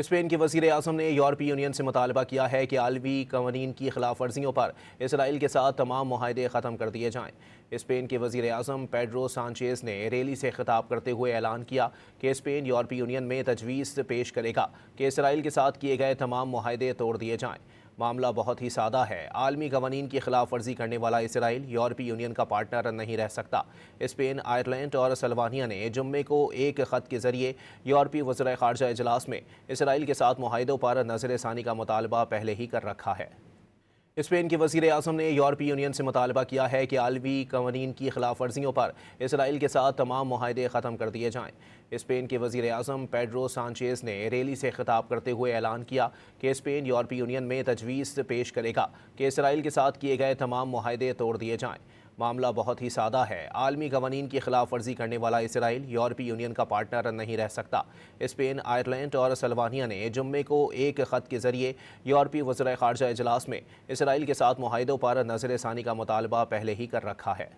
Spain के वज़ीर-ए-आज़म ने यूरोपीय यूनियन से मुतालबा किया है कि आलमी कवानीन की खिलाफ वर्जियों पर इसराइल के साथ तमाम मुआहदे ख़त्म कर दिए जाएँ। स्पेन के वज़ीर-ए-आज़म पेड्रो सांचेज़ ने रैली से खिताब करते हुए ऐलान किया कि स्पेन यूरोपीय यूनियन में तजवीज़ पेश करेगा कि इसराइल के साथ किए गए तमाम मुआहदे तोड़ दिए जाएँ। मामला बहुत ही सादा है। आलमी कवानीन की खिलाफ वर्जी करने वाला इसराइल यूरोपीय यूनियन का पार्टनर नहीं रह सकता। स्पेन, आयरलैंड और सल्वानिया ने जुम्मे को एक ख़त के जरिए यूरोपीय वज़ीर ख़ारजा इजलास में इसराइल के साथ मुआहदों पर नज़र-ए-सानी का मुतालबा पहले ही कर रखा है। स्पेन के वज़ीर-ए-आज़म ने यूरोपीय यूनियन से मुतालबा किया है कि आलमी कवानीन की खिलाफ वर्जियों पर इसराइल के साथ तमाम मुआहदे ख़त्म कर दिए जाएँ। स्पेन के वज़ीर-ए-आज़म पेड्रो सांचेज़ ने रैली से खिताब करते हुए ऐलान किया कि स्पेन यूरोपीय यूनियन में तजवीज़ पेश करेगा कि इसराइल के साथ किए गए तमाम मुआहदे तोड़ दिए जाएँ। मामला बहुत ही सादा है। आलमी कवानीन की खिलाफ वर्जी करने वाला इसराइल यूरोपीय यूनियन का पार्टनर नहीं रह सकता। स्पेन, आयरलैंड और सल्वानिया ने जुम्मे को एक ख़त के जरिए यूरोपीय वज़ीर ख़ारजा इजलास में इसराइल के साथ मुआहदों पर नज़र-ए-सानी का मुतालबा पहले ही कर रखा है।